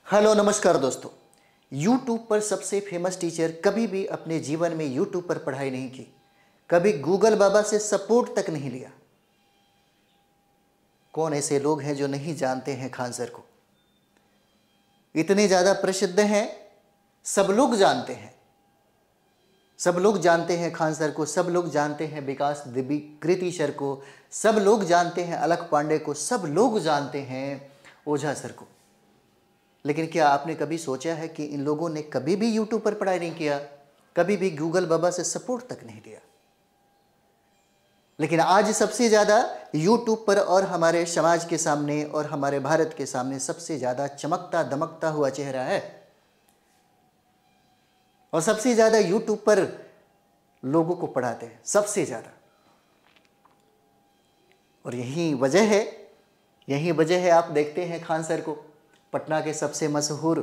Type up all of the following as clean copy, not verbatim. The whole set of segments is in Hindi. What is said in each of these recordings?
हेलो नमस्कार दोस्तों। YouTube पर सबसे फेमस टीचर कभी भी अपने जीवन में YouTube पर पढ़ाई नहीं की, कभी गूगल बाबा से सपोर्ट तक नहीं लिया। कौन ऐसे लोग हैं जो नहीं जानते हैं खान सर को? इतने ज़्यादा प्रसिद्ध हैं, सब लोग जानते हैं। सब लोग जानते हैं खान सर को, सब लोग जानते हैं विकास दिव्यकृति सर को, सब लोग जानते हैं अलख पांडे को, सब लोग जानते हैं ओझा सर को। लेकिन क्या आपने कभी सोचा है कि इन लोगों ने कभी भी YouTube पर पढ़ाई नहीं किया, कभी भी गूगल बाबा से सपोर्ट तक नहीं लिया? लेकिन आज सबसे ज़्यादा YouTube पर और हमारे समाज के सामने और हमारे भारत के सामने सबसे ज़्यादा चमकता दमकता हुआ चेहरा है, और सबसे ज़्यादा YouTube पर लोगों को पढ़ाते हैं, सबसे ज़्यादा। और यही वजह है आप देखते हैं खान सर को, पटना के सबसे मशहूर,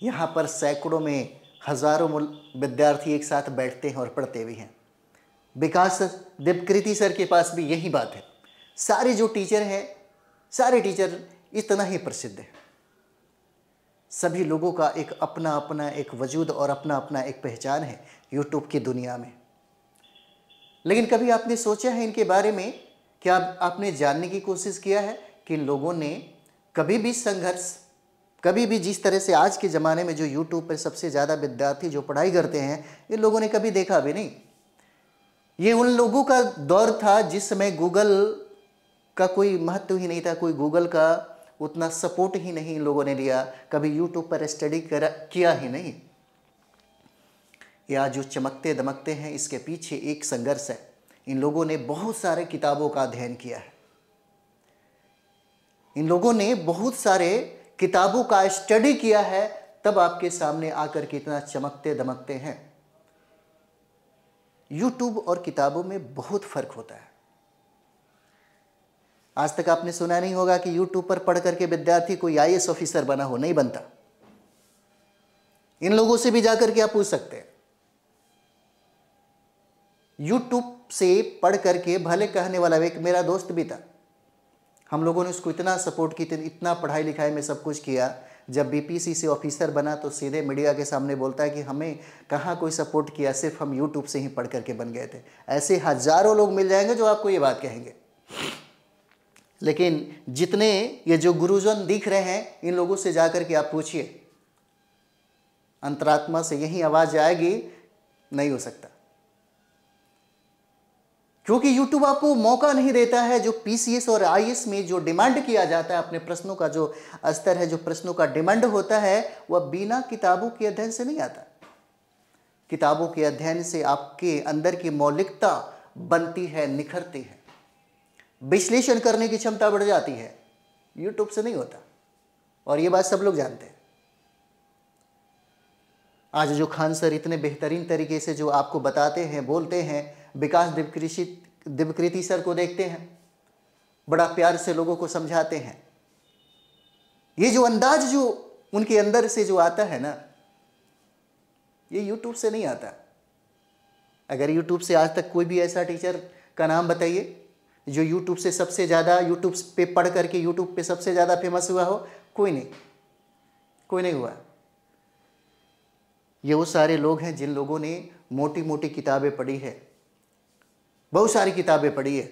यहाँ पर सैकड़ों में हजारों विद्यार्थी एक साथ बैठते हैं और पढ़ते भी हैं। विकास दिव्यकृति सर के पास भी यही बात है। सारे जो टीचर हैं, सारे टीचर इतना ही प्रसिद्ध है। सभी लोगों का एक अपना अपना एक वजूद और अपना अपना एक पहचान है YouTube की दुनिया में। लेकिन कभी आपने सोचा है इनके बारे में? क्या आपने जानने की कोशिश किया है कि इन लोगों ने कभी भी संघर्ष, कभी भी जिस तरह से आज के ज़माने में जो YouTube पर सबसे ज़्यादा विद्यार्थी जो पढ़ाई करते हैं, इन लोगों ने कभी देखा भी नहीं। ये उन लोगों का दौर था जिस समय गूगल का कोई महत्व ही नहीं था, कोई गूगल का उतना सपोर्ट ही नहीं इन लोगों ने लिया, कभी YouTube पर स्टडी किया ही नहीं। या जो चमकते दमकते हैं, इसके पीछे एक संघर्ष है। इन लोगों ने बहुत सारे किताबों का अध्ययन किया है, इन लोगों ने बहुत सारे किताबों का स्टडी किया है, तब आपके सामने आकर के इतना चमकते दमकते हैं। YouTube और किताबों में बहुत फर्क होता है। आज तक आपने सुना नहीं होगा कि YouTube पर पढ़ करके विद्यार्थी कोई IAS ऑफिसर बना हो, नहीं बनता। इन लोगों से भी जाकर के आप पूछ सकते हैं। YouTube से पढ़ करके भले कहने वाला एक मेरा दोस्त भी था, हम लोगों ने उसको इतना सपोर्ट किया, इतना पढ़ाई लिखाई में सब कुछ किया। जब BPC से ऑफिसर बना तो सीधे मीडिया के सामने बोलता है कि हमें कहाँ कोई सपोर्ट किया, सिर्फ हम YouTube से ही पढ़ करके बन गए थे। ऐसे हजारों लोग मिल जाएंगे जो आपको ये बात कहेंगे। लेकिन जितने ये जो गुरुजन दिख रहे हैं, इन लोगों से जाकर के आप पूछिए, अंतरात्मा से यही आवाज़ आएगी, नहीं हो सकता। क्योंकि YouTube आपको मौका नहीं देता है। जो PCS और IAS में जो डिमांड किया जाता है, अपने प्रश्नों का जो स्तर है, जो प्रश्नों का डिमांड होता है, वह बिना किताबों के अध्ययन से नहीं आता। किताबों के अध्ययन से आपके अंदर की मौलिकता बनती है, निखरती है, विश्लेषण करने की क्षमता बढ़ जाती है। YouTube से नहीं होता, और ये बात सब लोग जानते हैं। आज जो खान सर इतने बेहतरीन तरीके से जो आपको बताते हैं, बोलते हैं, विकास दिव्यकृति सर को देखते हैं, बड़ा प्यार से लोगों को समझाते हैं। ये जो अंदाज जो उनके अंदर से जो आता है ना, ये YouTube से नहीं आता। अगर YouTube से आज तक कोई भी ऐसा टीचर का नाम बताइए जो YouTube से सबसे ज़्यादा, YouTube पे पढ़ करके YouTube पे सबसे ज़्यादा फेमस हुआ हो, कोई नहीं हुआ। ये वो सारे लोग हैं जिन लोगों ने मोटी मोटी किताबें पढ़ी है, बहुत सारी किताबें पढ़ी है,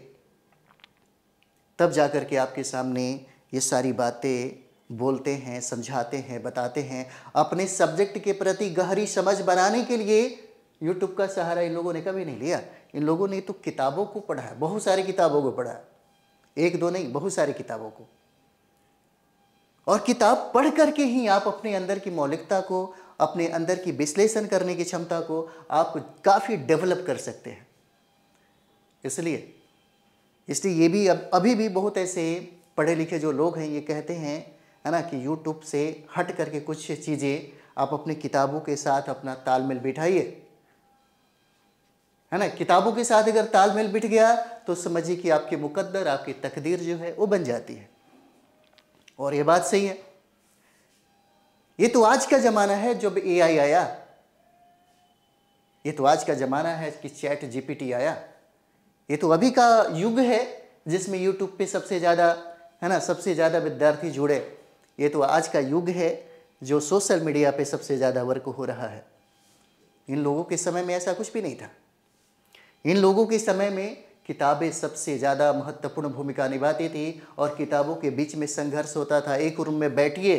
तब जाकर के आपके सामने ये सारी बातें बोलते हैं, समझाते हैं, बताते हैं। अपने सब्जेक्ट के प्रति गहरी समझ बनाने के लिए YouTube का सहारा इन लोगों ने कभी नहीं लिया। इन लोगों ने तो किताबों को पढ़ा है, बहुत सारी किताबों को पढ़ा है, एक दो नहीं, बहुत सारी किताबों को। और किताब पढ़ करके ही आप अपने अंदर की मौलिकता को, अपने अंदर की विश्लेषण करने की क्षमता को आप काफ़ी डेवलप कर सकते हैं। इसलिए ये भी अभी भी बहुत ऐसे पढ़े लिखे जो लोग हैं, ये कहते हैं, है ना, कि YouTube से हट करके कुछ चीज़ें आप अपनी किताबों के साथ अपना तालमेल बिठाइए, है ना। किताबों के साथ अगर तालमेल बिठ गया तो समझिए कि आपकी मुकद्दर, आपकी तकदीर जो है वो बन जाती है। और ये बात सही है। ये तो आज का ज़माना है जब AI आया, ये तो आज का ज़माना है कि ChatGPT आया। ये तो अभी का युग है जिसमें YouTube पे सबसे ज़्यादा, है ना, सबसे ज़्यादा विद्यार्थी जुड़े। ये तो आज का युग है जो सोशल मीडिया पे सबसे ज़्यादा वर्क हो रहा है। इन लोगों के समय में ऐसा कुछ भी नहीं था। इन लोगों के समय में किताबें सबसे ज़्यादा महत्वपूर्ण भूमिका निभाती थी और किताबों के बीच में संघर्ष होता था। एक रूम में बैठिए,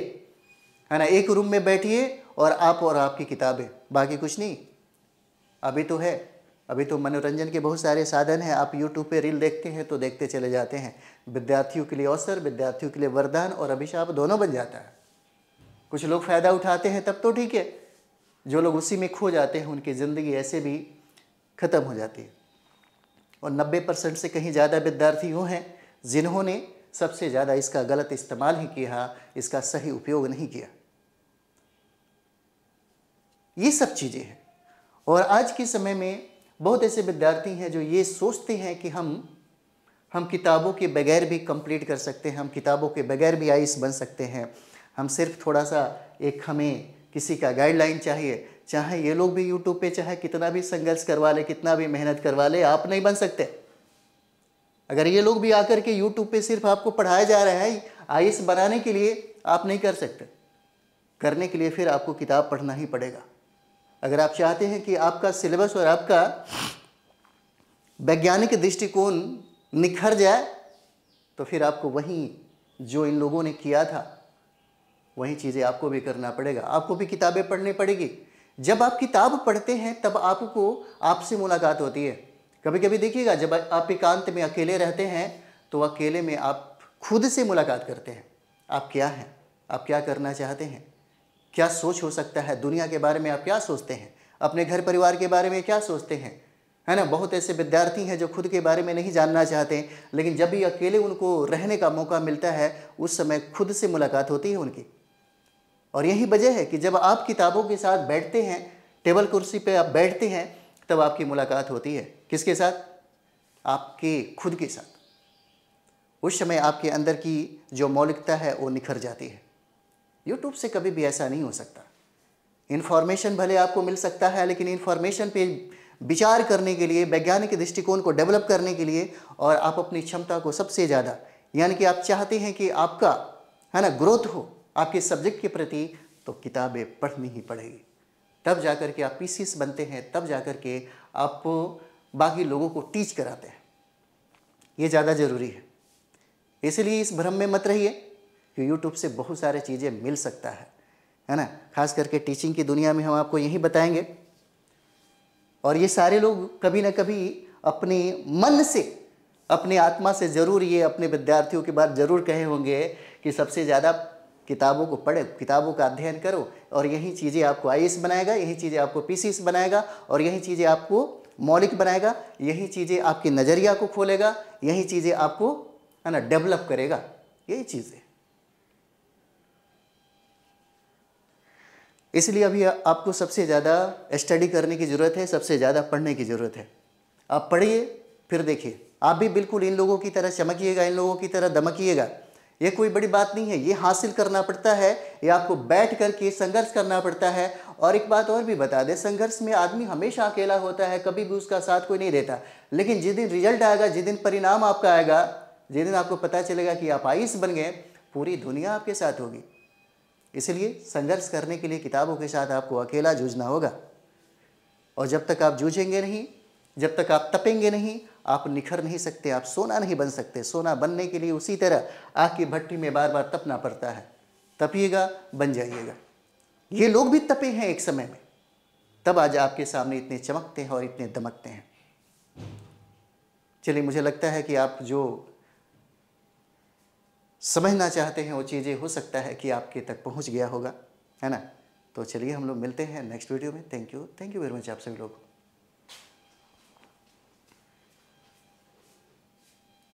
है ना, एक रूम में बैठिए और आपकी किताबें, बाकी कुछ नहीं। अभी तो है, अभी तो मनोरंजन के बहुत सारे साधन हैं। आप यूट्यूब पे रील देखते हैं तो देखते चले जाते हैं। विद्यार्थियों के लिए अवसर, विद्यार्थियों के लिए वरदान और अभिशाप दोनों बन जाता है। कुछ लोग फ़ायदा उठाते हैं तब तो ठीक है, जो लोग उसी में खो जाते हैं उनकी ज़िंदगी ऐसे भी ख़त्म हो जाती है। और 90% से कहीं ज़्यादा विद्यार्थी वो हैं जिन्होंने सबसे ज़्यादा इसका गलत इस्तेमाल ही किया, इसका सही उपयोग नहीं किया। ये सब चीज़ें हैं। और आज के समय में बहुत ऐसे विद्यार्थी हैं जो ये सोचते हैं कि हम किताबों के बगैर भी कंप्लीट कर सकते हैं, हम किताबों के बगैर भी आईएएस बन सकते हैं। हम सिर्फ थोड़ा सा हमें किसी का गाइडलाइन चाहिए। चाहे ये लोग भी यूट्यूब पे चाहे कितना भी संघर्ष करवा ले, कितना भी मेहनत करवा ले, आप नहीं बन सकते। अगर ये लोग भी आकर के यूट्यूब पे सिर्फ आपको पढ़ाया जा रहा है आईएएस बनाने के लिए, आप नहीं कर सकते। करने के लिए फिर आपको किताब पढ़ना ही पड़ेगा। अगर आप चाहते हैं कि आपका सिलेबस और आपका वैज्ञानिक दृष्टिकोण निखर जाए तो फिर आपको वही जो इन लोगों ने किया था वही चीज़ें आपको भी करना पड़ेगा। आपको भी किताबें पढ़नी पड़ेगी। जब आप किताब पढ़ते हैं तब आपको आपसे मुलाकात होती है। कभी कभी देखिएगा, जब आप एकांत में अकेले रहते हैं तो अकेले में आप खुद से मुलाकात करते हैं। आप क्या हैं, आप क्या करना चाहते हैं, क्या सोच हो सकता है, दुनिया के बारे में आप क्या सोचते हैं, अपने घर परिवार के बारे में क्या सोचते हैं, है ना। बहुत ऐसे विद्यार्थी हैं जो खुद के बारे में नहीं जानना चाहते, लेकिन जब भी अकेले उनको रहने का मौका मिलता है उस समय खुद से मुलाकात होती है उनकी। और यही वजह है कि जब आप किताबों के साथ बैठते हैं, टेबल कुर्सी पे आप बैठते हैं, तब आपकी मुलाकात होती है। किसके साथ? आपके खुद के साथ। उस समय आपके अंदर की जो मौलिकता है वो निखर जाती है। यूट्यूब से कभी भी ऐसा नहीं हो सकता। इन्फॉर्मेशन भले आपको मिल सकता है, लेकिन इन्फॉर्मेशन पे विचार करने के लिए, वैज्ञानिक दृष्टिकोण को डेवलप करने के लिए और आप अपनी क्षमता को सबसे ज़्यादा, यानी कि आप चाहते हैं कि आपका, है ना, ग्रोथ हो आपके सब्जेक्ट के प्रति, तो किताबें पढ़नी ही पड़ेगी। तब जाकर के आप पीसीएस बनते हैं, तब जाकर के आप बाकी लोगों को टीच कराते हैं। ये ज़्यादा ज़रूरी है। इसलिए इस भ्रम में मत रहिए कि यूट्यूब से बहुत सारे चीज़ें मिल सकता है ना। खास करके टीचिंग की दुनिया में हम आपको यही बताएंगे। और ये सारे लोग कभी ना कभी अपने मन से, अपनी आत्मा से ज़रूर ये अपने विद्यार्थियों के बाद ज़रूर कहे होंगे कि सबसे ज़्यादा किताबों को पढ़े, किताबों का अध्ययन करो, और यही चीज़ें आपको आईएएस बनाएगा, यही चीज़ें आपको पीसीएस बनाएगा, और यही चीज़ें आपको मौलिक बनाएगा, यही चीज़ें आपके नज़रिया को खोलेगा, यही चीज़ें आपको, है ना, डेवलप करेगा। यही चीज़ें। इसलिए अभी आपको सबसे ज़्यादा स्टडी करने की ज़रूरत है, सबसे ज़्यादा पढ़ने की ज़रूरत है। आप पढ़िए, फिर देखिए, आप भी बिल्कुल इन लोगों की तरह चमकिएगा, इन लोगों की तरह दमकिएगा। ये कोई बड़ी बात नहीं है, ये हासिल करना पड़ता है, ये आपको बैठ करके संघर्ष करना पड़ता है। और एक बात और भी बता दें, संघर्ष में आदमी हमेशा अकेला होता है, कभी भी उसका साथ कोई नहीं देता। लेकिन जिस दिन रिजल्ट आएगा, जिस दिन परिणाम आपका आएगा, जिस दिन आपको पता चलेगा कि आप आईएएस बन गए, पूरी दुनिया आपके साथ होगी। इसलिए संघर्ष करने के लिए किताबों के साथ आपको अकेला जूझना होगा। और जब तक आप जूझेंगे नहीं, जब तक आप तपेंगे नहीं, आप निखर नहीं सकते, आप सोना नहीं बन सकते। सोना बनने के लिए उसी तरह आग की भट्टी में बार बार तपना पड़ता है। तपिएगा, बन जाइएगा। ये लोग भी तपे हैं एक समय में, तब आज आपके सामने इतने चमकते हैं और इतने दमकते हैं। चलिए, मुझे लगता है कि आप जो समझना चाहते हैं वो चीज़ें हो सकता है कि आपके तक पहुंच गया होगा, है ना। तो चलिए हम लोग मिलते हैं नेक्स्ट वीडियो में। थैंक यू वेरी मच आप सभी लोग।